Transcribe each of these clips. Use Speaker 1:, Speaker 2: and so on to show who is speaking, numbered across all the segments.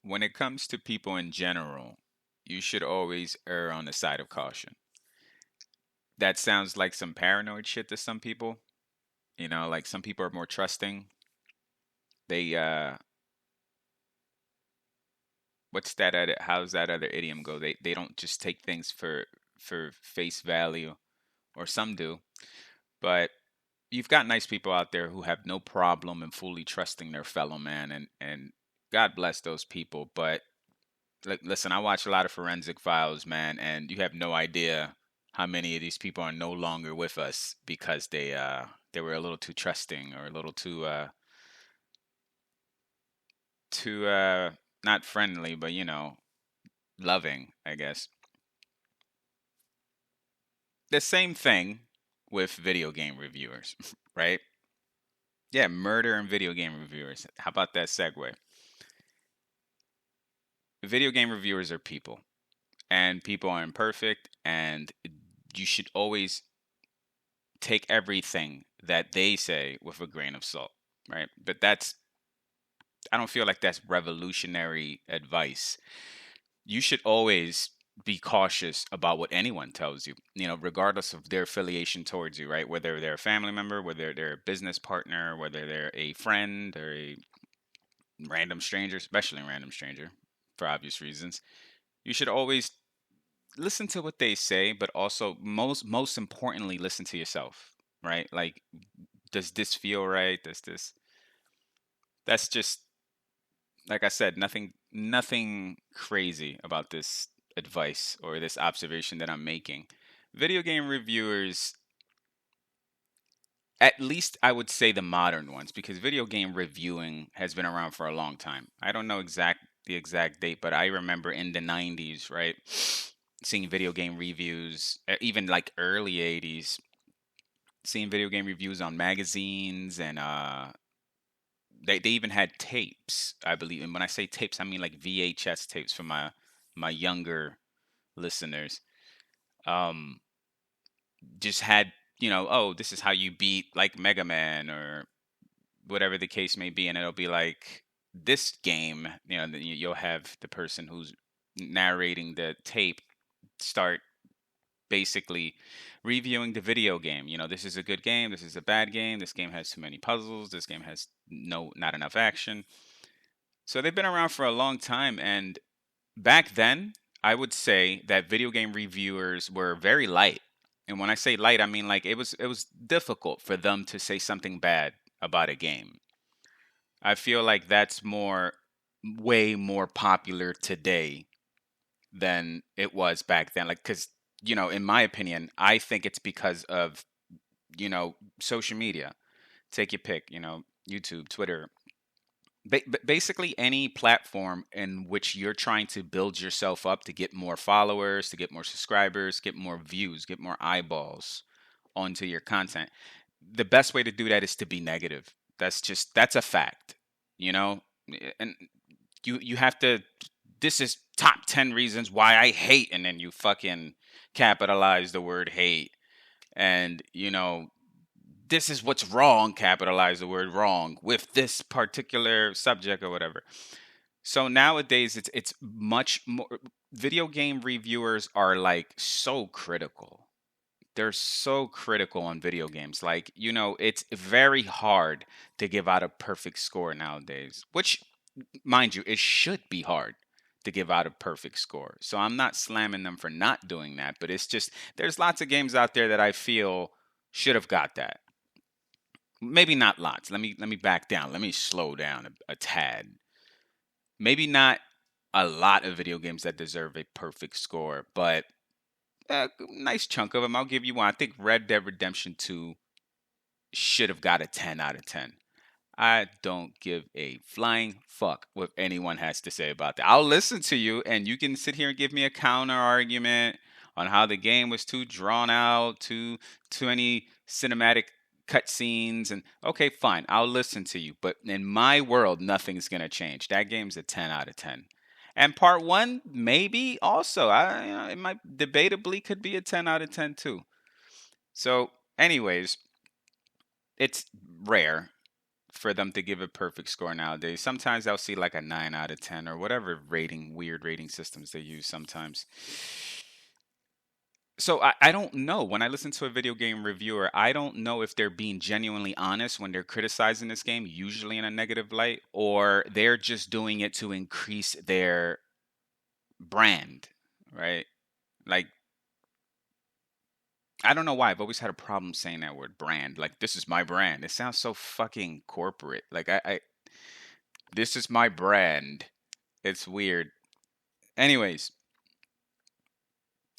Speaker 1: when it comes to people in general, you should always err on the side of caution. That sounds like some paranoid shit to some people. Like some people are more trusting. They what's that other how's that other idiom go? They don't just take things for face value, or some do. But you've got nice people out there who have no problem in fully trusting their fellow man, and God bless those people. But like, listen, I watch a lot of forensic files, man, and you have no idea how many of these people are no longer with us because they were a little too trusting, or a little too not friendly, but loving, I guess. The same thing with video game reviewers, right? Yeah, murder and video game reviewers. How about that segue? Video game reviewers are people, and people are imperfect, and you should always take everything that they say with a grain of salt, right? But I don't feel like that's revolutionary advice. You should always be cautious about what anyone tells you, regardless of their affiliation towards you, right? Whether they're a family member, whether they're a business partner, whether they're a friend or a random stranger, especially a random stranger, for obvious reasons. You should always listen to what they say, but also most importantly, listen to yourself, right? Like, does this feel right? Does this That's just, like I said, nothing crazy about this advice or this observation that I'm making. Video game reviewers, at least I would say the modern ones, because video game reviewing has been around for a long time. I don't know the exact date, but I remember in the 90s, right? Seeing video game reviews, even like early 80s, seeing video game reviews on magazines, and they even had tapes, I believe. And when I say tapes, I mean like VHS tapes for my younger listeners. Um, just had, oh, this is how you beat like Mega Man, or whatever the case may be, and it'll be like this game. Then you'll have the person who's narrating the tape start basically reviewing the video game. This is a good game, this is a bad game, this game has too many puzzles, this game has not enough action. So they've been around for a long time, and back then, I would say that video game reviewers were very light. And when I say light, I mean like it was difficult for them to say something bad about a game. I feel like that's way more popular today than it was back then. Like, cuz in my opinion, I think it's because of social media. Take your pick, YouTube, Twitter, basically any platform in which you're trying to build yourself up to get more followers, to get more subscribers, get more views, get more eyeballs onto your content. The best way to do that is to be negative. That's a fact, you know? And you have to, this is top 10 reasons why I hate, and then you fucking capitalize the word hate. And this is what's wrong, capitalize the word wrong with this particular subject or whatever. So nowadays it's much more, video game reviewers are like so critical. They're so critical on video games. Like, it's very hard to give out a perfect score nowadays, which, mind you, it should be hard to give out a perfect score. So I'm not slamming them for not doing that, but it's just there's lots of games out there that I feel should have got that. Maybe not lots. Let me back down. Let me slow down a tad. Maybe not a lot of video games that deserve a perfect score, but a nice chunk of them. I'll give you one. I think Red Dead Redemption 2 should have got a 10 out of 10. I don't give a flying fuck what anyone has to say about that. I'll listen to you, and you can sit here and give me a counter argument on how the game was too drawn out, too many cinematic cutscenes, and okay, fine, I'll listen to you. But in my world, nothing's gonna change. That game's a 10 out of 10. And part one, maybe also, it might debatably could be a 10 out of 10 too. So, anyways, it's rare. for them to give a perfect score nowadays. Sometimes I'll see like a 9 out of 10 or whatever weird rating systems they use sometimes. So I don't know. When I listen to a video game reviewer, I don't know if they're being genuinely honest when they're criticizing this game, usually in a negative light, or they're just doing it to increase their brand, right? Like, I don't know why. I've always had a problem saying that word brand. Like, this is my brand. It sounds so fucking corporate. Like, this is my brand. It's weird. Anyways,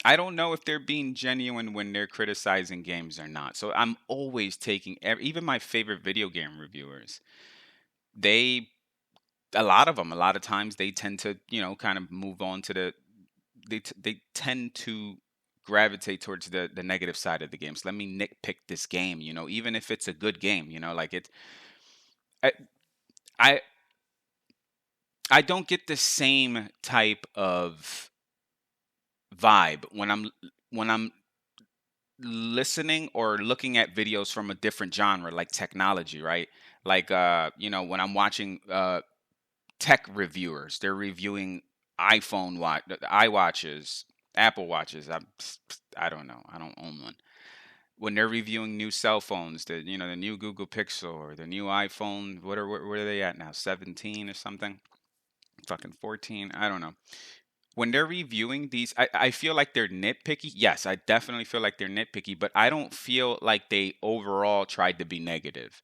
Speaker 1: I don't know if they're being genuine when they're criticizing games or not. So I'm always taking, even my favorite video game reviewers, they, a lot of them, a lot of times they tend to, kind of move on to they tend to gravitate towards the negative side of the game. So let me nitpick this game, even if it's a good game, like I, I, I don't get the same type of vibe when I'm listening or looking at videos from a different genre like technology, right? Like when I'm watching tech reviewers, they're reviewing iWatches, Apple Watches. I don't know. I don't own one. When they're reviewing new cell phones, the new Google Pixel or the new iPhone, what are they at now? 17 or something? Fucking 14. I don't know. When they're reviewing these, I feel like they're nitpicky. Yes, I definitely feel like they're nitpicky, but I don't feel like they overall tried to be negative.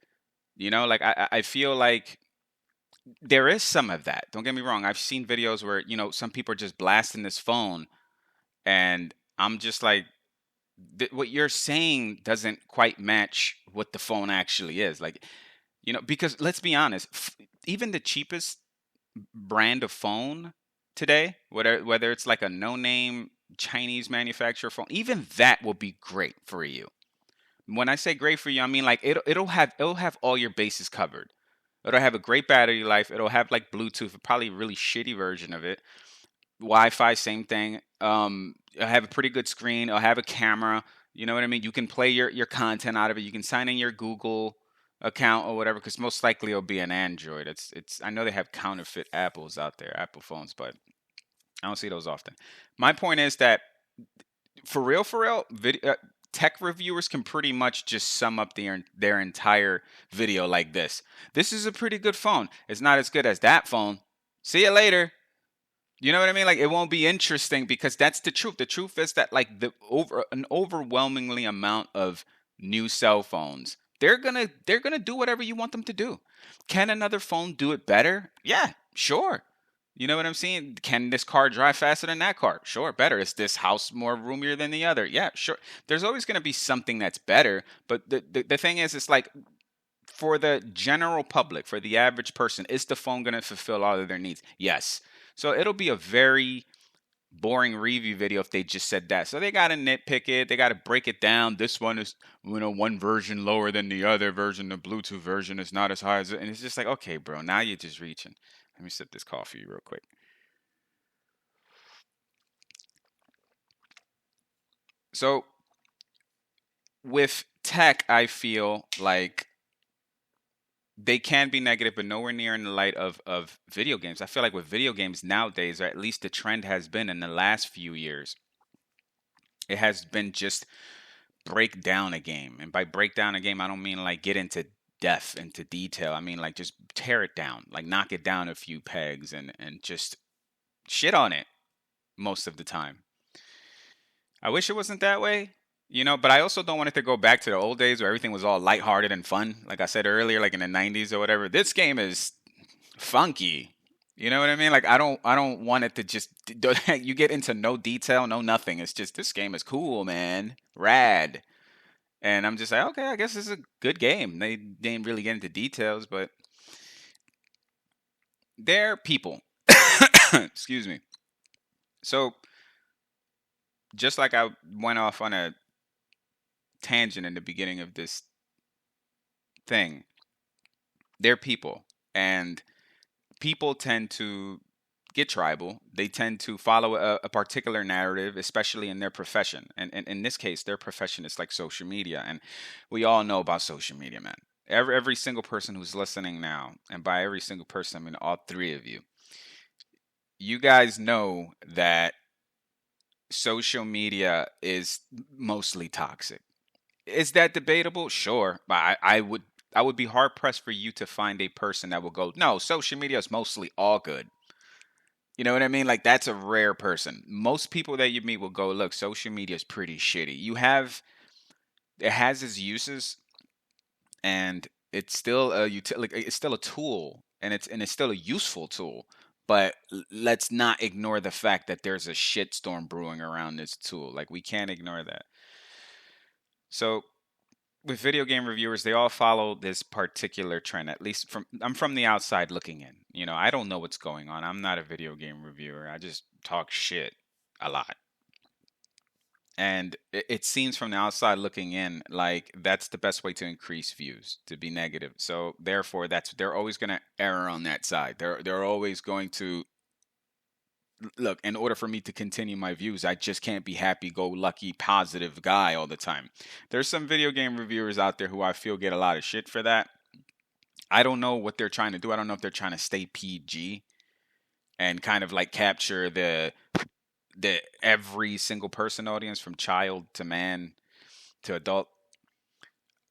Speaker 1: Like I feel like there is some of that. Don't get me wrong. I've seen videos where, some people are just blasting this phone, and I'm just like, what you're saying doesn't quite match what the phone actually is. Like, because let's be honest, even the cheapest brand of phone today, whether it's like a no-name Chinese manufacturer phone, even that will be great for you. When I say great for you, I mean like it'll have all your bases covered. It'll have a great battery life. It'll have like Bluetooth, probably a really shitty version of it. Wi-Fi, same thing. It'll have a pretty good screen. It'll have a camera. You know what I mean? You can play your content out of it. You can sign in your Google account or whatever, because most likely it'll be an Android. It's. I know they have counterfeit Apples out there, Apple phones, but I don't see those often. My point is that for real, tech reviewers can pretty much just sum up their entire video like this. This is a pretty good phone. It's not as good as that phone. See you later. You know what I mean? Like, it won't be interesting because that's the truth. The truth is that like an overwhelmingly amount of new cell phones, they're gonna do whatever you want them to do. Can another phone do it better? Yeah, sure. You know what I'm saying? Can this car drive faster than that car? Sure, better. Is this house more roomier than the other? Yeah, sure. There's always going to be something that's better, but the thing is, it's like for the general public, for the average person, is the phone going to fulfill all of their needs? Yes. So it'll be a very boring review video if they just said that. So they got to nitpick it. They got to break it down. This one is, one version lower than the other version. The Bluetooth version is not as high as it. And it's just like, okay, bro, now you're just reaching. Let me sip this coffee real quick. So with tech, I feel like they can be negative, but nowhere near in the light of video games. I feel like with video games nowadays, or at least the trend has been in the last few years, it has been just break down a game. And by break down a game, I don't mean like get into depth, into detail. I mean like just tear it down, like knock it down a few pegs and just shit on it most of the time. I wish it wasn't that way, but I also don't want it to go back to the old days where everything was all lighthearted and fun. Like I said earlier, like in the 90s or whatever. This game is funky. You know what I mean? Like I don't want it to just you get into no detail, no nothing. It's just this game is cool, man. Rad. And I'm just like, okay, I guess this is a good game. They didn't really get into details, but they're people. Excuse me. So just like I went off on a tangent in the beginning of this thing, they're people. And people tend to get tribal. They tend to follow a particular narrative, especially in their profession. And in this case, their profession is like social media. And we all know about social media, man. every single person who's listening now, and by every single person I mean all three of you, you guys know that social media is mostly toxic. Is that debatable? Sure, but I would be hard pressed for you to find a person that will go, no, social media is mostly all good. You know what I mean? Like that's a rare person. Most people that you meet will go, look, social media is pretty shitty. It has its uses, and it's still like it's still a tool, and it's still a useful tool. But let's not ignore the fact that there's a shitstorm brewing around this tool. Like we can't ignore that. So with video game reviewers, they all follow this particular trend. At least I'm from the outside looking in. I don't know what's going on. I'm not a video game reviewer. I just talk shit a lot. And it seems from the outside looking in like that's the best way to increase views, to be negative. So therefore, they're always going to err on that side. They're always going to look. In order for me to continue my views, I just can't be happy-go-lucky, positive guy all the time. There's some video game reviewers out there who I feel get a lot of shit for that. I don't know what they're trying to do. I don't know if they're trying to stay PG and kind of like capture the every single person audience from child to man to adult,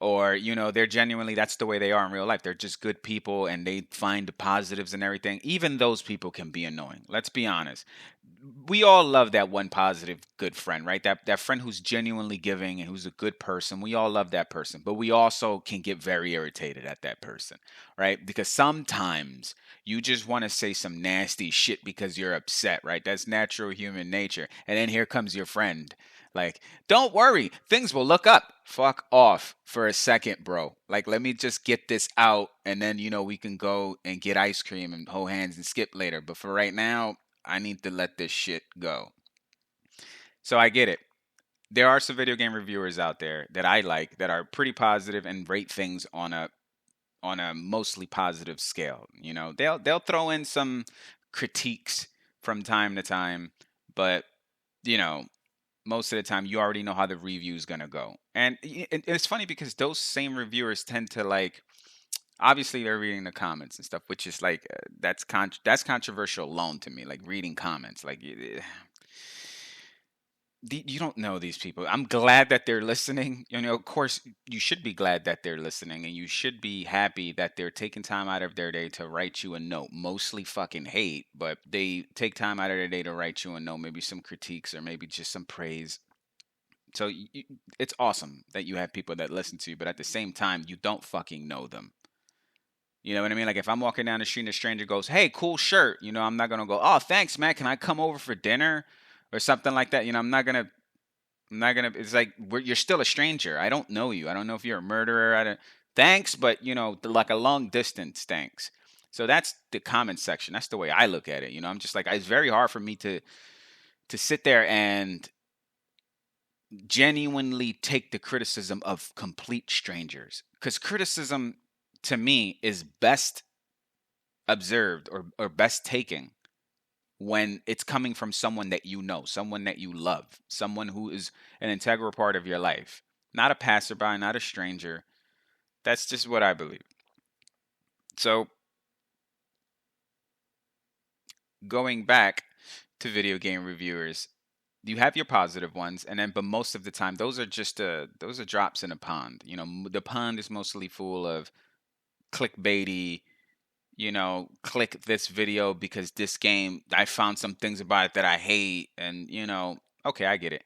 Speaker 1: or they're genuinely, that's the way they are in real life. They're just good people and they find the positives and everything. Even those people can be annoying, let's be honest. We all love that one positive good friend, right? That friend who's genuinely giving and who's a good person. We all love that person, but we also can get very irritated at that person, right? Because sometimes you just want to say some nasty shit because you're upset, right? That's natural human nature. And then here comes your friend, like, don't worry, things will look up. Fuck off for a second, bro. Like, let me just get this out, and then we can go and get ice cream and hold hands and skip later. But for right now, I need to let this shit go. So I get it. There are some video game reviewers out there that I like that are pretty positive and rate things on a mostly positive scale. They'll throw in some critiques from time to time, but you know, most of the time you already know how the review is going to go. And it's funny because those same reviewers tend to like, obviously they're reading the comments and stuff, which is like that's controversial alone to me, like reading comments. Like you don't know these people. I'm glad that they're listening. Of course, you should be glad that they're listening, and you should be happy that they're taking time out of their day to write you a note. Mostly fucking hate, but they take time out of their day to write you a note, maybe some critiques or maybe just some praise. So it's awesome that you have people that listen to you, but at the same time, you don't fucking know them. You know what I mean? Like if I'm walking down the street and a stranger goes, "Hey, cool shirt," I'm not gonna go, "Oh, thanks, man. Can I come over for dinner?" or something like that. I'm not gonna. It's like you're still a stranger. I don't know you. I don't know if you're a murderer. I don't. Thanks, but like a long distance thanks. So that's the comment section. That's the way I look at it. I'm just like, it's very hard for me to sit there and genuinely take the criticism of complete strangers, because criticism to me is best observed or best taken when it's coming from someone that you know, someone that you love, someone who is an integral part of your life, not a passerby, not a stranger. That's just what I believe. So, going back to video game reviewers, you have your positive ones, and then but most of the time those are just those are drops in a pond. The pond is mostly full of clickbaity, click this video because this game, I found some things about it that I hate, and okay, I get it.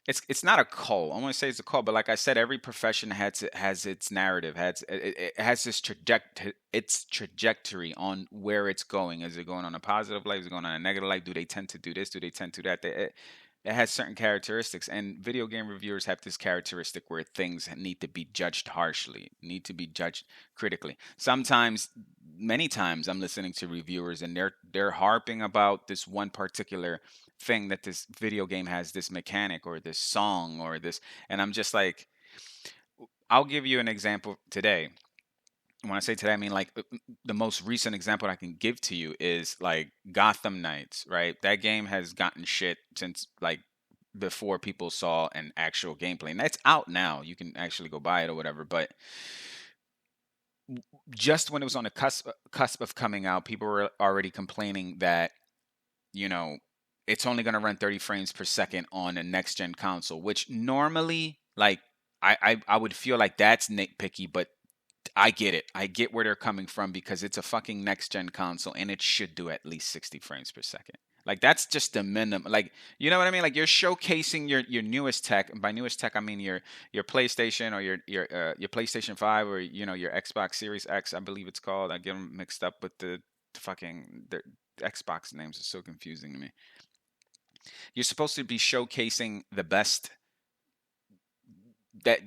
Speaker 1: It's not a cult. I want to say it's a cult, but like I said, every profession has its narrative, it has its trajectory on where it's going. Is it going on a positive light? Is it going on a negative light? Do they tend to do this? Do they tend to do that? It has certain characteristics, and video game reviewers have this characteristic where things need to be judged harshly, need to be judged critically. Sometimes, many times, I'm listening to reviewers and they're harping about this one particular thing, that this video game has this mechanic or this song or this, and I'm just like, I'll give you an example today. When I say today, I mean like the most recent example I can give to you is like Gotham Knights, right? That game has gotten shit since like before people saw an actual gameplay, and that's out now. You can actually go buy it or whatever. But just when it was on the cusp of coming out, people were already complaining that, you know, it's only going to run 30 frames per second on a next gen console, which normally, like, I would feel like that's nitpicky, but I get it. I get where they're coming from because it's a fucking next gen console and it should do at least 60 frames per second. Like that's just the minimum. Like, you know what I mean? Like you're showcasing your newest tech, and by newest tech I mean your PlayStation or your PlayStation 5 or your Xbox Series X, I believe it's called. I get them mixed up with the fucking the Xbox names are so confusing to me. You're supposed to be showcasing the best that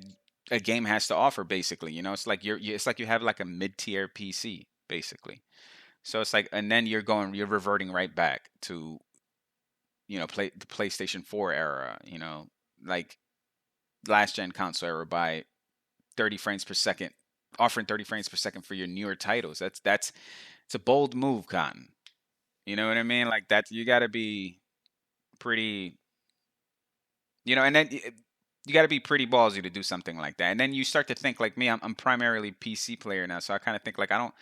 Speaker 1: a game has to offer, basically. It's like it's like you have like a mid-tier PC, basically. So it's like, and then you're reverting right back to the PlayStation 4 era, like last gen console era, by 30 frames per second, offering 30 frames per second for your newer titles. That's it's a bold move, Cotton. You know what I mean? Like that, you got to be pretty, and then you got to be pretty ballsy to do something like that. And then you start to think like me. I'm primarily PC player now, so I kind of think like I don't.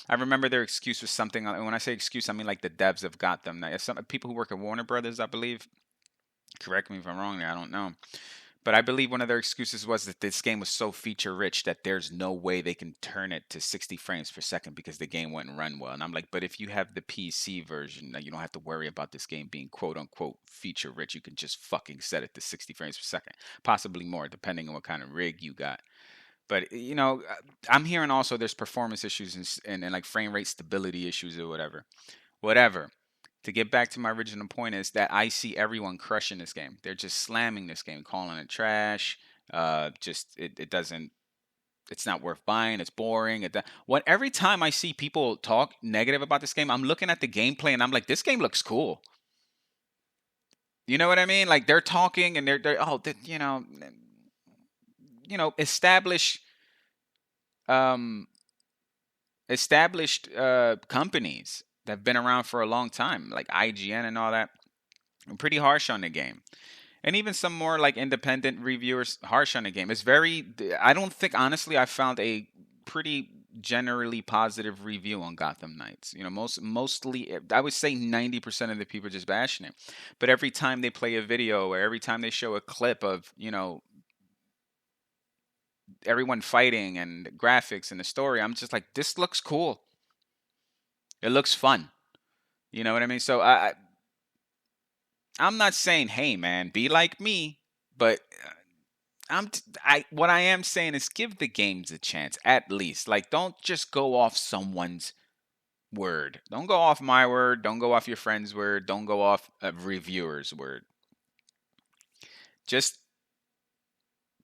Speaker 1: I remember their excuse was something. And when I say excuse, I mean like the devs have got them. Now, some people who work at Warner Brothers, I believe. Correct me if I'm wrong there. I don't know. But I believe one of their excuses was that this game was so feature rich that there's no way they can turn it to 60 frames per second because the game wouldn't run well. And I'm like, but if you have the PC version, you don't have to worry about this game being quote unquote feature rich. You can just fucking set it to 60 frames per second, possibly more, depending on what kind of rig you got. But I'm hearing also there's performance issues and like frame rate stability issues or whatever. Whatever. To get back to my original point is that I see everyone crushing this game. They're just slamming this game, calling it trash. Just it doesn't. It's not worth buying. It's boring. Every time I see people talk negative about this game, I'm looking at the gameplay and I'm like, this game looks cool. You know what I mean? Like they're talking and establish um established companies that have been around for a long time, like IGN and all that, are pretty harsh on the game. And even some more like independent reviewers harsh on the game. It's very. I don't think honestly I found a pretty generally positive review on Gotham Knights. Mostly I would say 90% of the people are just bashing it. But every time they play a video or every time they show a clip of everyone fighting and the graphics and the story, I'm just like, this looks cool. It looks fun. You know what I mean? So I'm not saying, hey man, be like me, but what I am saying is give the games a chance at least. Like, don't just go off someone's word. Don't go off my word. Don't go off your friend's word. Don't go off a reviewer's word. Just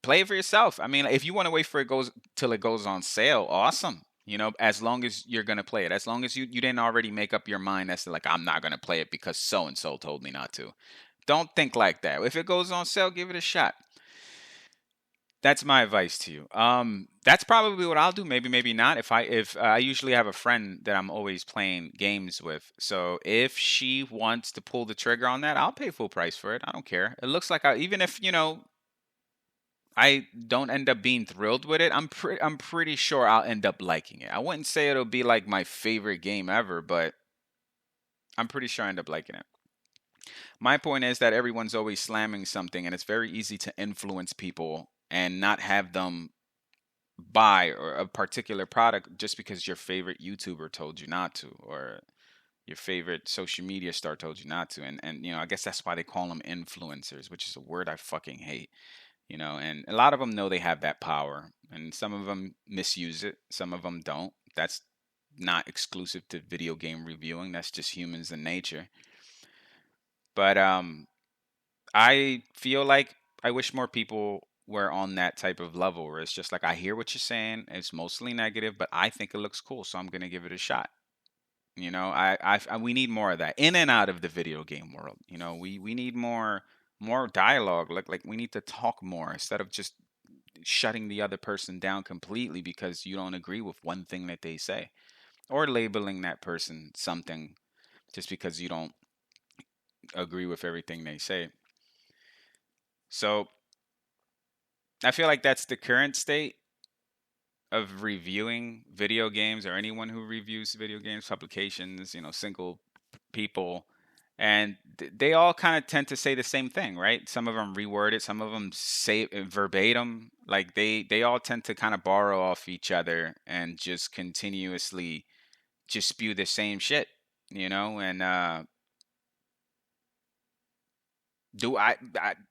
Speaker 1: play it for yourself. I mean, if you want to wait for it goes till it goes on sale, awesome. As long as you're gonna play it, as long as you didn't already make up your mind as to like, I'm not gonna play it because so and so told me not to. Don't think like that. If it goes on sale, give it a shot. That's my advice to you. That's probably what I'll do. Maybe, maybe not. If I usually have a friend that I'm always playing games with, so if she wants to pull the trigger on that, I'll pay full price for it. I don't care. It looks like even if I don't end up being thrilled with it, I'm pretty sure I'll end up liking it. I wouldn't say it'll be like my favorite game ever, but I'm pretty sure I end up liking it. My point is that everyone's always slamming something, and it's very easy to influence people and not have them buy or a particular product just because your favorite YouTuber told you not to, or your favorite social media star told you not to. And I guess that's why they call them influencers, which is a word I fucking hate. And a lot of them know they have that power, and some of them misuse it, some of them don't. That's not exclusive to video game reviewing. That's just humans in nature. But I feel like I wish more people were on that type of level where it's just like, I hear what you're saying. It's mostly negative, but I think it looks cool, so I'm gonna give it a shot. We need more of that in and out of the video game world. We need more dialogue. Like we need to talk more instead of just shutting the other person down completely because you don't agree with one thing that they say, or labeling that person something just because you don't agree with everything they say. So I feel like that's the current state of reviewing video games, or anyone who reviews video games, publications, single people, and they all kind of tend to say the same thing, right? Some of them reword it, some of them say it verbatim. Like they all tend to kind of borrow off each other and just continuously just spew the same shit, and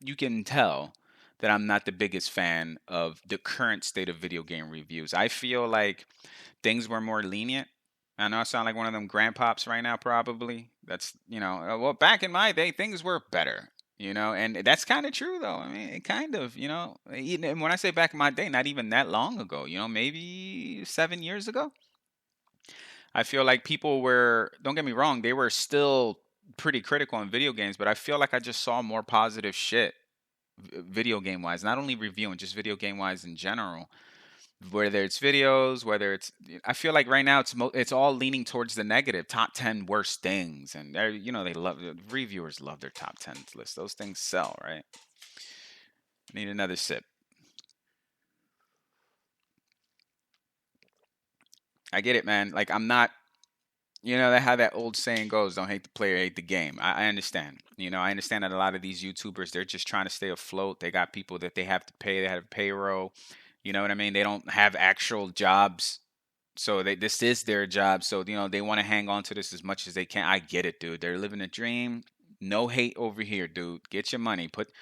Speaker 1: you can tell that I'm not the biggest fan of the current state of video game reviews. I feel like things were more lenient. I know I sound like one of them grandpops right now, probably. That's, well, back in my day, things were better, and that's kind of true, though. I mean, it kind of, even when I say back in my day, not even that long ago, maybe 7 years ago. I feel like people were, don't get me wrong, they were still pretty critical on video games, but I feel like I just saw more positive shit video game wise, not only reviewing, just video game wise in general. Whether it's videos, whether it's, I feel like right now it's all leaning towards the negative, top 10 worst things, and they love, reviewers love their top 10 lists. Those things sell, right? Need another sip. I get it, man. Like, I'm not, that how that old saying goes, don't hate the player, hate the game. I understand. I understand that a lot of these YouTubers, they're just trying to stay afloat. They got people that they have to pay. They have payroll. You know what I mean? They don't have actual jobs. So this is their job. So, they want to hang on to this as much as they can. I get it, dude. They're living a dream. No hate over here, dude. Get your money. Put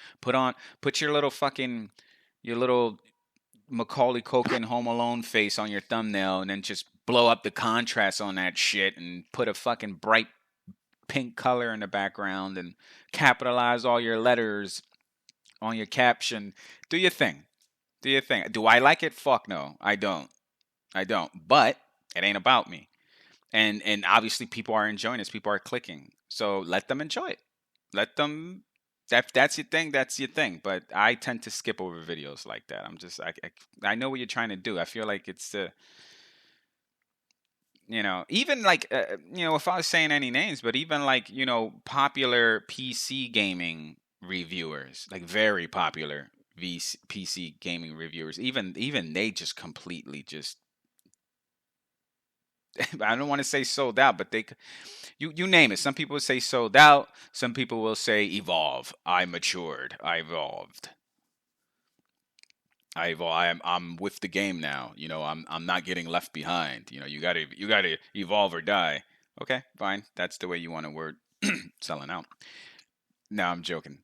Speaker 1: your little fucking, your little Macaulay Culkin Home Alone face on your thumbnail, and then just blow up the contrast on that shit and put a fucking bright pink color in the background and capitalize all your letters on your caption. Do your thing. Do your thing. Do I like it? Fuck no. I don't. But it ain't about me. And obviously people are enjoying this. People are clicking. So let them enjoy it. Let them, that's your thing, that's your thing. But I tend to skip over videos like that. I know what you're trying to do. I feel like it's even like, if I was saying any names, but even like, popular PC gaming reviewers, like very popular PC gaming reviewers, even they just completely just, I don't want to say sold out, but you name it. Some people will say sold out. Some people will say evolve. I matured. I evolved. I'm with the game now. I'm not getting left behind. You gotta evolve or die. Okay, fine. That's the way you want to word selling out. No, I'm joking.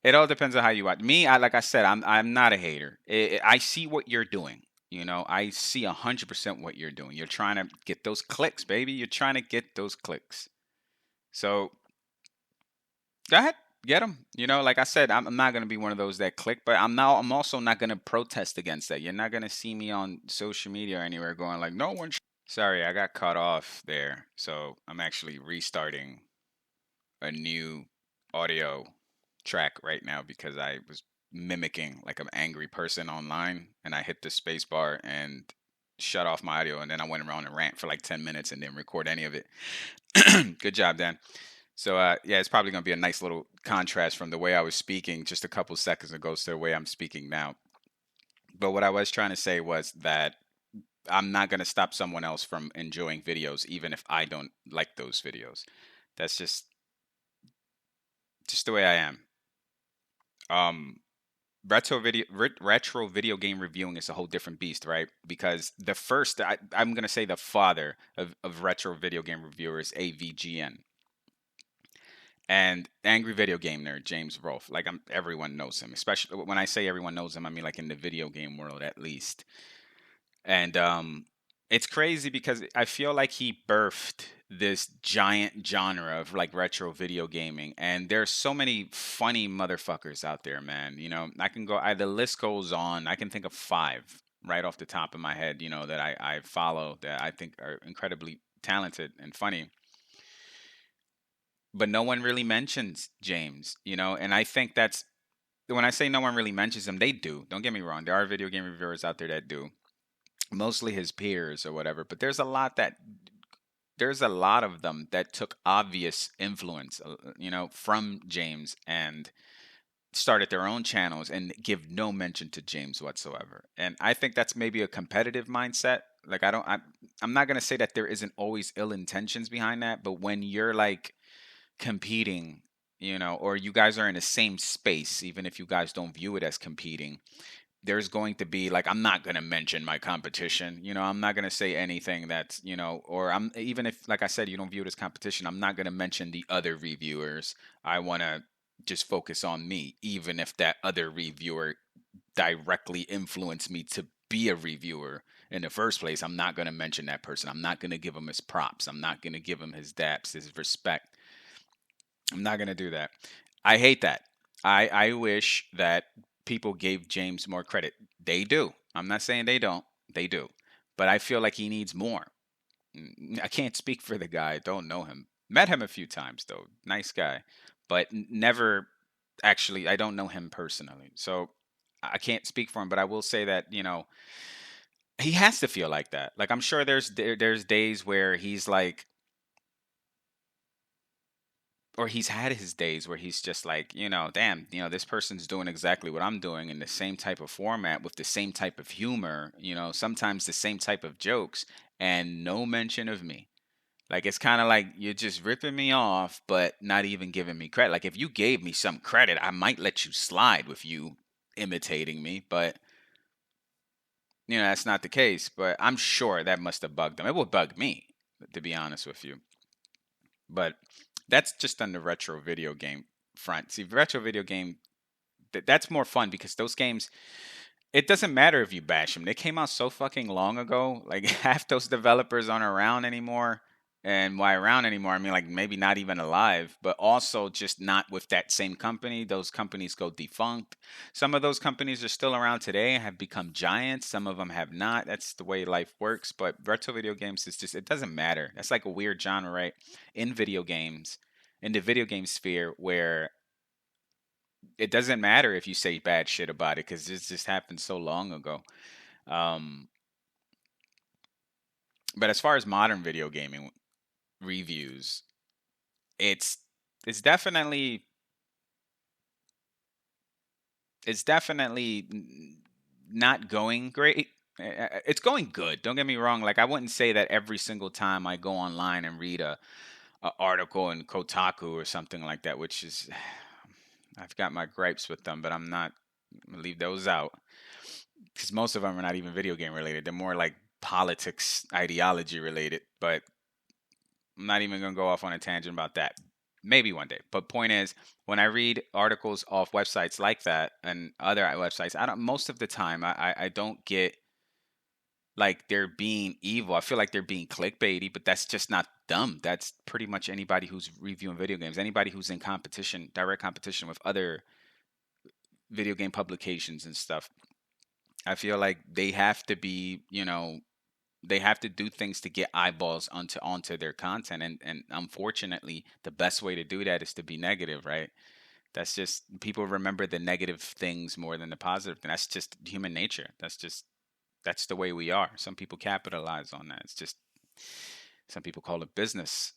Speaker 1: It all depends on how you watch. Me, like I said, I'm not a hater. I see what you're doing. I see 100% what you're doing. You're trying to get those clicks, baby. You're trying to get those clicks. So go ahead, get them. Like I said, I'm not gonna be one of those that click, but I'm also not gonna protest against that. You're not gonna see me on social media or anywhere going like, no one. Sorry, I got cut off there. So I'm actually restarting a new audio track right now because I was mimicking like an angry person online, and I hit the space bar and shut off my audio, and then I went around and rant for like 10 minutes and didn't record any of it. Good job, Dan. So yeah, it's probably going to be a nice little contrast from the way I was speaking just a couple seconds ago to the way I'm speaking now. But what I was trying to say was that I'm not going to stop someone else from enjoying videos, even if I don't like those videos. That's just the way I am. Retro video game reviewing is a whole different beast, right? Because I'm going to say the father of retro video game reviewers, AVGN. And Angry Video Game Nerd, James Rolfe. Like, everyone knows him. Especially when I say everyone knows him, I mean like in the video game world at least. And it's crazy because I feel like he birthed this giant genre of like retro video gaming, and there's so many funny motherfuckers out there, man. I can go, the list goes on. I can think of 5 right off the top of my head, that I follow that I think are incredibly talented and funny. But no one really mentions James, and I think that's, when I say no one really mentions him, they do. Don't get me wrong. There are video game reviewers out there that do. Mostly his peers or whatever, but there's a lot of them that took obvious influence, from James, and started their own channels and give no mention to James whatsoever. And I think that's maybe a competitive mindset. Like I'm not gonna say that there isn't always ill intentions behind that, but when you're like competing, or you guys are in the same space, even if you guys don't view it as competing, there's going to be like, I'm not going to mention my competition. I'm not going to say anything that's, or I'm, even if, like I said, you don't view it as competition, I'm not going to mention the other reviewers. I want to just focus on me, even if that other reviewer directly influenced me to be a reviewer in the first place. I'm not going to mention that person. I'm not going to give him his props. I'm not going to give him his daps, his respect. I'm not going to do that. I hate that. I wish that people gave James more credit. They do. I'm not saying they don't. They do. But I feel like he needs more. I can't speak for the guy. I don't know him. Met him a few times, though. Nice guy. But never actually, I don't know him personally. So I can't speak for him. But I will say that, he has to feel like that. Like, I'm sure there's days where he's like, or he's had his days where he's just like, damn, this person's doing exactly what I'm doing in the same type of format with the same type of humor, sometimes the same type of jokes, and no mention of me. Like, it's kind of like you're just ripping me off, but not even giving me credit. Like, if you gave me some credit, I might let you slide with you imitating me, but that's not the case. But I'm sure that must have bugged him. It would bug me, to be honest with you. But that's just on the retro video game front. See, retro video game, that's more fun because those games, it doesn't matter if you bash them. They came out so fucking long ago. Like, half those developers aren't around anymore. And why around anymore? I mean, like, maybe not even alive, but also just not with that same company. Those companies go defunct. Some of those companies are still around today and have become giants. Some of them have not. That's the way life works. But retro video games is just, it doesn't matter. That's like a weird genre, right? In video games, in the video game sphere, where it doesn't matter if you say bad shit about it because this just happened so long ago. Um, but as far as modern video gaming reviews, it's it's definitely it's definitely not going great. It's going good. Don't get me wrong. Like, I wouldn't say that every single time I go online and read a article in Kotaku or something like that, which is, I've got my gripes with them, but I'm not I'm gonna leave those out because most of them are not even video game related. They're more like politics, ideology related. But I'm not even gonna go off on a tangent about that. Maybe one day. But point is, when I read articles off websites like that and other websites, I don't. Most of the time, I don't get like they're being evil. I feel like they're being clickbaity, but that's just not dumb. That's pretty much anybody who's reviewing video games, anybody who's in competition, direct competition with other video game publications and stuff. I feel like they have to be, they have to do things to get eyeballs onto their content, and unfortunately the best way to do that is to be negative, right? That's just, people remember the negative things more than the positive, and that's just human nature. That's the way we are. Some people capitalize on that. It's just, some people call it business,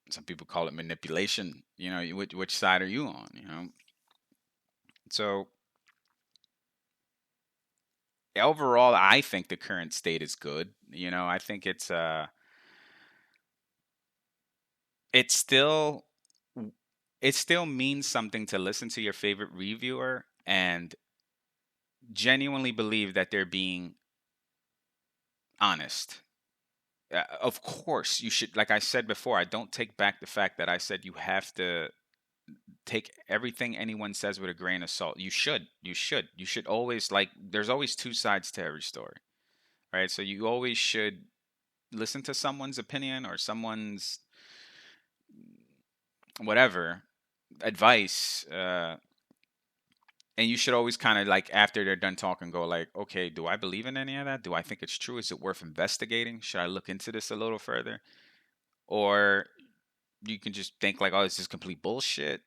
Speaker 1: some people call it manipulation. Which side are you on? So overall, I think the current state is good. I think it's still, it still means something to listen to your favorite reviewer and genuinely believe that they're being honest. Of course, you should, like I said before, I don't take back the fact that I said you have to take everything anyone says with a grain of salt. You should always, like, there's always two sides to every story, right? So you always should listen to someone's opinion or someone's whatever advice, and you should always kind of, like, after they're done talking, go like, okay, do I believe in any of that? Do I think it's true? Is it worth investigating? Should I look into this a little further? Or you can just think like, oh, this is complete bullshit.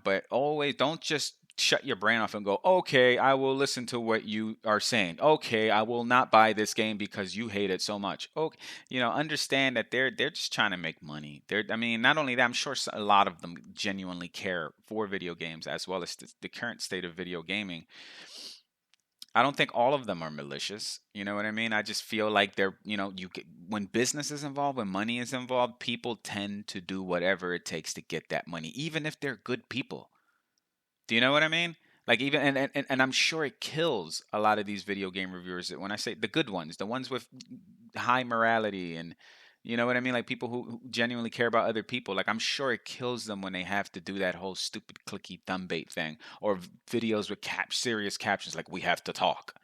Speaker 1: But always don't just shut your brain off and go, okay, I will listen to what you are saying. Okay, I will not buy this game because you hate it so much. Okay, understand that they're just trying to make money. I mean, not only that, I'm sure a lot of them genuinely care for video games as well as the current state of video gaming. I don't think all of them are malicious. You know what I mean? I just feel like they're, when business is involved, when money is involved, people tend to do whatever it takes to get that money, even if they're good people. Do you know what I mean? Like even and I'm sure it kills a lot of these video game reviewers. When I say the good ones, the ones with high morality and you know what I mean, like people who genuinely care about other people. Like I'm sure it kills them when they have to do that whole stupid clicky thumb bait thing or videos with serious captions like "we have to talk."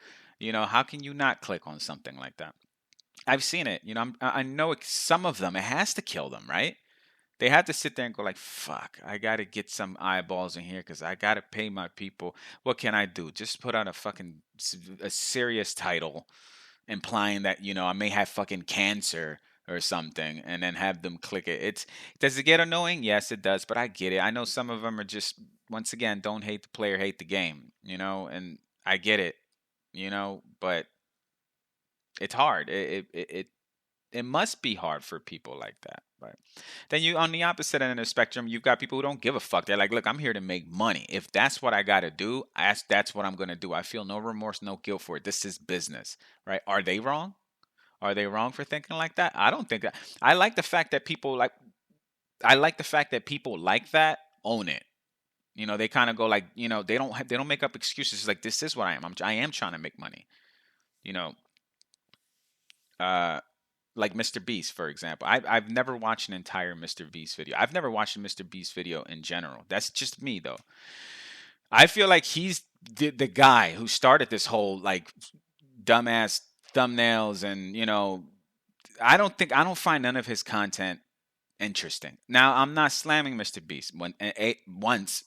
Speaker 1: How can you not click on something like that? I've seen it. I know some of them. It has to kill them, right? They have to sit there and go like, "Fuck, I got to get some eyeballs in here because I got to pay my people. What can I do? Just put out a serious title, implying that I may have fucking cancer or something, and then have them click it. Does it get annoying? Yes, it does. But I get it. I know some of them are just once again don't hate the player, hate the game. And I get it. But it's hard. It must be hard for people like that. But then you on the opposite end of the spectrum, you've got people who don't give a fuck. They're like, look, I'm here to make money. If that's what I got to do, that's what I'm going to do. I feel no remorse, no guilt for it. This is business, right? Are they wrong? Are they wrong for thinking like that? I don't think that. I like the fact that people like. I like the fact that people like that own it. They kind of go like, they don't make up excuses. It's like this is what I am. I am trying to make money. You know, like Mr. Beast, for example. I've never watched an entire Mr. Beast video. I've never watched a Mr. Beast video in general. That's just me, though. I feel like he's the guy who started this whole like dumbass thumbnails, and I don't find none of his content interesting. Now, I'm not slamming Mr. Beast. Once,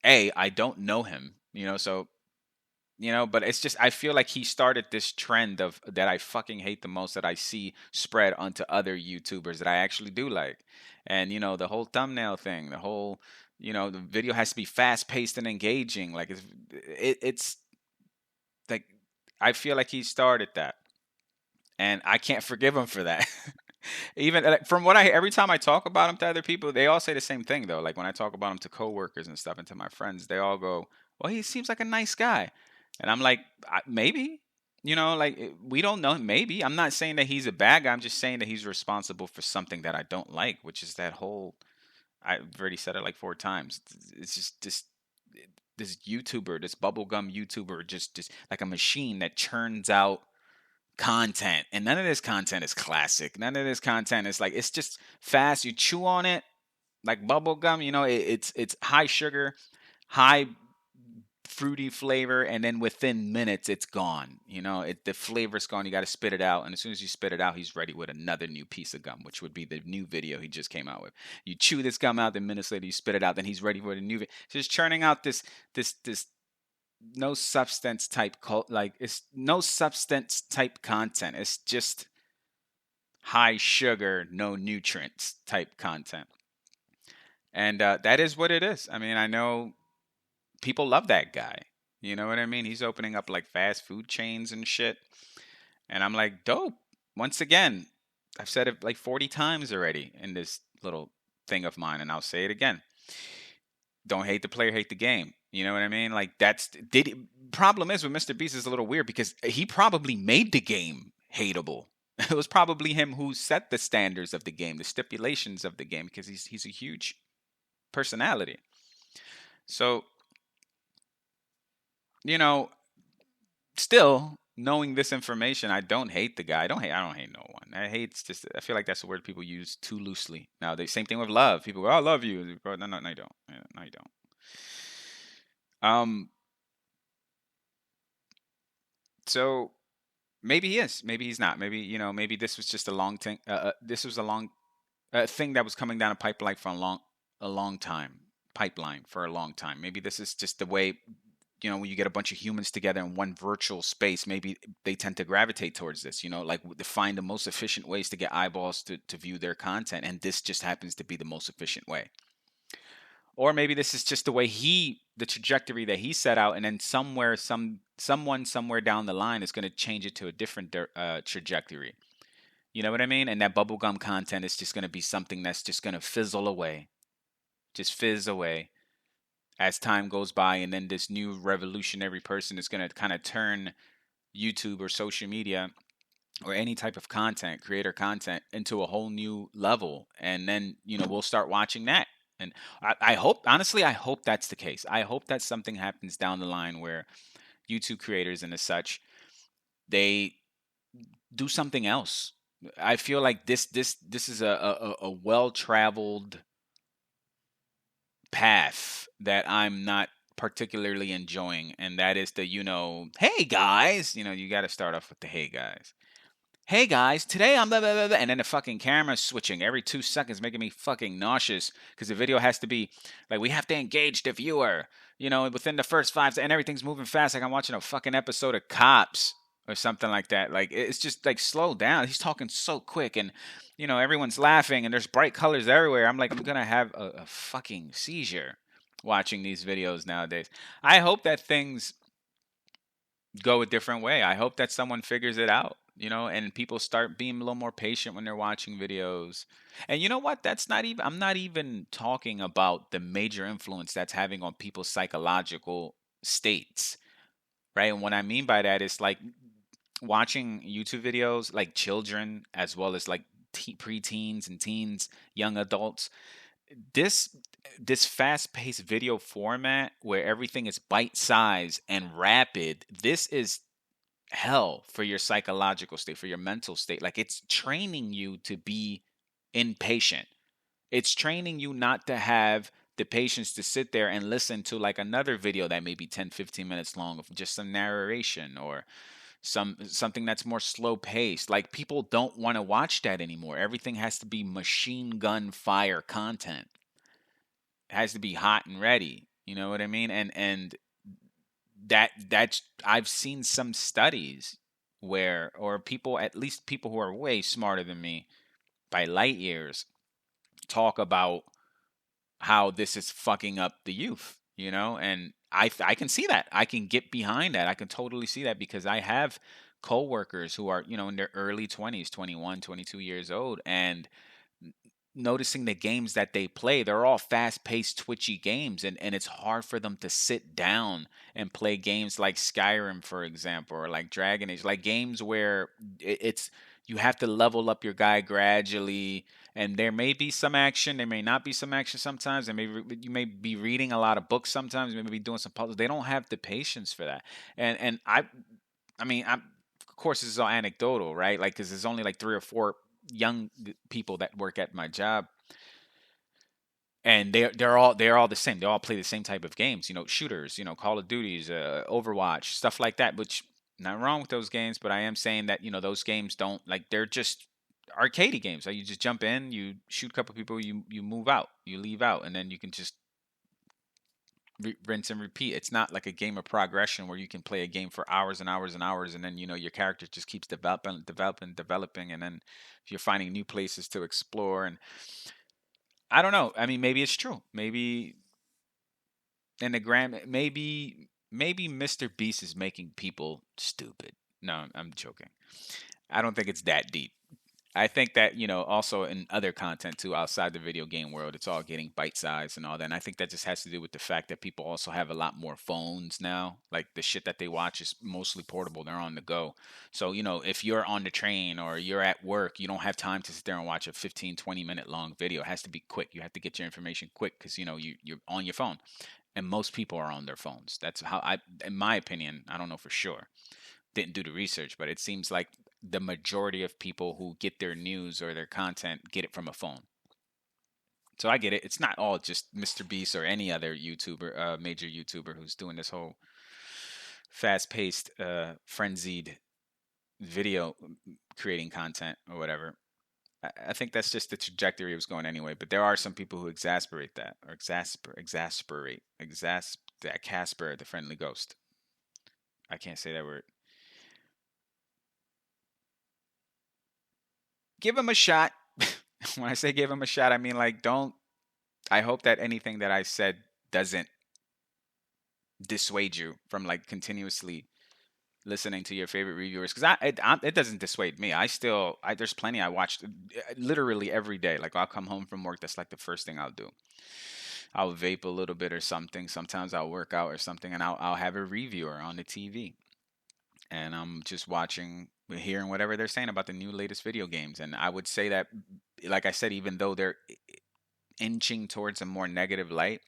Speaker 1: I don't know him, so but it's just I feel like he started this trend of that I fucking hate the most that I see spread onto other YouTubers that I actually do like. And the whole thumbnail thing, the whole the video has to be fast paced and engaging. Like it's like I feel like he started that. And I can't forgive him for that. Even from what every time I talk about him to other people, they all say the same thing though. Like when I talk about him to coworkers and stuff and to my friends, they all go, "Well, he seems like a nice guy." And I'm like, maybe, like we don't know. Maybe I'm not saying that he's a bad guy. I'm just saying that he's responsible for something that I don't like, which is that whole. I've already said it like 4 times. It's just this YouTuber, this bubblegum YouTuber, just like a machine that churns out content, and none of this content is classic. None of this content is like it's just fast. You chew on it like bubblegum. It's high sugar, high fruity flavor, and then within minutes it's gone. The flavor's gone. You got to spit it out, and as soon as you spit it out, he's ready with another new piece of gum, which would be the new video he just came out with. You chew this gum out, then minutes later you spit it out, then he's ready for a new video. Just churning out this no substance type like it's no substance type content. It's just high sugar, no nutrients type content, and that is what it is. I mean, I know people love that guy. You know what I mean? He's opening up like fast food chains and shit. And I'm like, dope. Once again, I've said it like 40 times already in this little thing of mine, and I'll say it again. Don't hate the player, hate the game. You know what I mean? Like problem is with Mr. Beast is a little weird because he probably made the game hateable. It was probably him who set the standards of the game, the stipulations of the game, because he's a huge personality. So still knowing this information, I don't hate the guy. I don't hate no one. I feel like that's a word people use too loosely. Now, the same thing with love. People go, "Oh, I love you." No, you don't. No, you don't. So maybe he is. Maybe he's not. Maybe, maybe this was just a long thing. This was a long thing that was coming down a pipeline for a long time. Pipeline for a long time. Maybe this is just the way when you get a bunch of humans together in one virtual space, maybe they tend to gravitate towards this, like to find the most efficient ways to get eyeballs to view their content. And this just happens to be the most efficient way. Or maybe this is just the way he the trajectory that he set out, and then someone somewhere down the line is going to change it to a different trajectory. You know what I mean? And that bubblegum content is just going to be something that's just going to fizzle away, just fizz away as time goes by, and then this new revolutionary person is going to kind of turn YouTube or social media or any type of content, creator content, into a whole new level. And then, we'll start watching that. And I hope, honestly, I hope that's the case. I hope that something happens down the line where YouTube creators and as such, they do something else. I feel like this is a well traveled path that I'm not particularly enjoying, and that is the hey guys, you got to start off with the hey guys. Hey guys, today I'm blah, blah, blah, blah. And then the fucking camera's switching every 2 seconds, making me fucking nauseous because the video has to be like, we have to engage the viewer, within the first 5 and everything's moving fast. Like I'm watching a fucking episode of Cops or something like that. Like it's just like slow down. He's talking so quick, and everyone's laughing and there's bright colors everywhere. I'm like, I'm gonna have a fucking seizure watching these videos nowadays. I hope that things go a different way. I hope that someone figures it out, and people start being a little more patient when they're watching videos. And you know what? I'm not even talking about the major influence that's having on people's psychological states, right? And what I mean by that is like watching YouTube videos, like children as well as like preteens and teens, young adults. This fast-paced video format where everything is bite-sized and rapid, this is hell for your psychological state, for your mental state. Like it's training you to be impatient. It's training you not to have the patience to sit there and listen to like another video that may be 10, 15 minutes long of just some narration or something that's more slow paced. Like people don't want to watch that anymore. Everything has to be machine gun fire content. It has to be hot and ready. You know what I mean? And that's I've seen some studies where, or people, at least people who are way smarter than me by light years, talk about how this is fucking up the youth, and I can see that. I can get behind that. I can totally see that because I have coworkers who are, in their early 20s, 21, 22 years old, and noticing the games that they play, they're all fast-paced, twitchy games, and it's hard for them to sit down and play games like Skyrim, for example, or like Dragon Age, like games where it's you have to level up your guy gradually, and there may be some action, there may not be some action sometimes, and maybe you may be reading a lot of books sometimes, maybe be doing some puzzles. They don't have the patience for that, and I mean, of course, this is all anecdotal, right? Like, because there's only like 3 or 4 young people that work at my job, and they're all the same. They all play the same type of games, shooters, Call of Duties, Overwatch, stuff like that. Which not wrong with those games, but I am saying that those games don't, like, they're just arcadey games. Like you just jump in, you shoot a couple people, you move out, you leave out, and then you can just rinse and repeat. It's not like a game of progression where you can play a game for hours and hours and hours, and then your character just keeps developing, and then you're finding new places to explore. And I don't know. I mean, maybe it's true. Maybe in the grand, maybe Mr. Beast is making people stupid. No, I'm joking. I don't think it's that deep. I think that, also in other content too, outside the video game world, it's all getting bite sized and all that. And I think that just has to do with the fact that people also have a lot more phones now. Like the shit that they watch is mostly portable. They're on the go. So, if you're on the train or you're at work, you don't have time to sit there and watch a 15, 20-minute long video. It has to be quick. You have to get your information quick because, you're on your phone. And most people are on their phones. That's how in my opinion, I don't know for sure. Didn't do the research, but it seems like the majority of people who get their news or their content get it from a phone. So I get it. It's not all just Mr. Beast or any other YouTuber, major YouTuber who's doing this whole fast-paced, frenzied video creating content or whatever. I think that's just the trajectory it was going anyway. But there are some people who exasperate that, or that Casper, the friendly ghost. I can't say that word. Give him a shot. When I say give him a shot, I mean, like, don't. I hope that anything that I said doesn't dissuade you from like continuously listening to your favorite reviewers? Because it doesn't dissuade me. There's plenty I watch literally every day. Like I'll come home from work, that's like the first thing I'll do. I'll vape a little bit or something. Sometimes I'll work out or something, and I'll have a reviewer on the TV, and I'm just watching, hearing whatever they're saying about the new latest video games. And I would say that, like I said, even though they're inching towards a more negative light,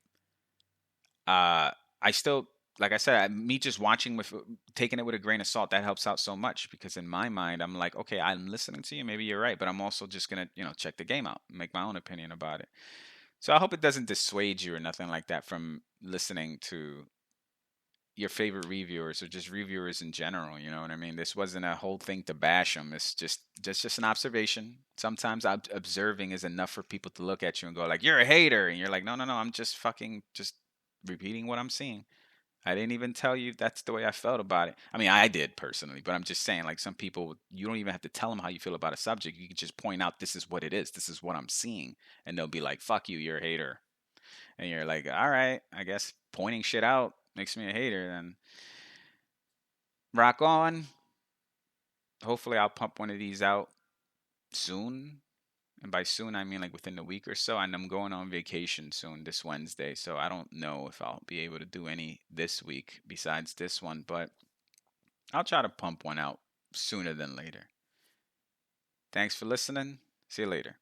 Speaker 1: I still, like I said, me just watching with, taking it with a grain of salt, that helps out so much, because in my mind I'm like, okay, I'm listening to you, maybe you're right, but I'm also just gonna, check the game out, make my own opinion about it. So I hope it doesn't dissuade you or nothing like that from listening to your favorite reviewers or just reviewers in general. You know what I mean? This wasn't a whole thing to bash them. It's just an observation. Sometimes observing is enough for people to look at you and go like, "You're a hater," and you're like, "No, no, no. I'm just fucking just repeating what I'm seeing. I didn't even tell you that's the way I felt about it." I mean, I did personally, but I'm just saying, like, some people, you don't even have to tell them how you feel about a subject. You can just point out, this is what it is. This is what I'm seeing, and they'll be like, "Fuck you, you're a hater." And you're like, all right, I guess pointing shit out makes me a hater. Then rock on. Hopefully, I'll pump one of these out soon. And by soon, I mean like within the week or so. And I'm going on vacation soon this Wednesday. So I don't know if I'll be able to do any this week besides this one. But I'll try to pump one out sooner than later. Thanks for listening. See you later.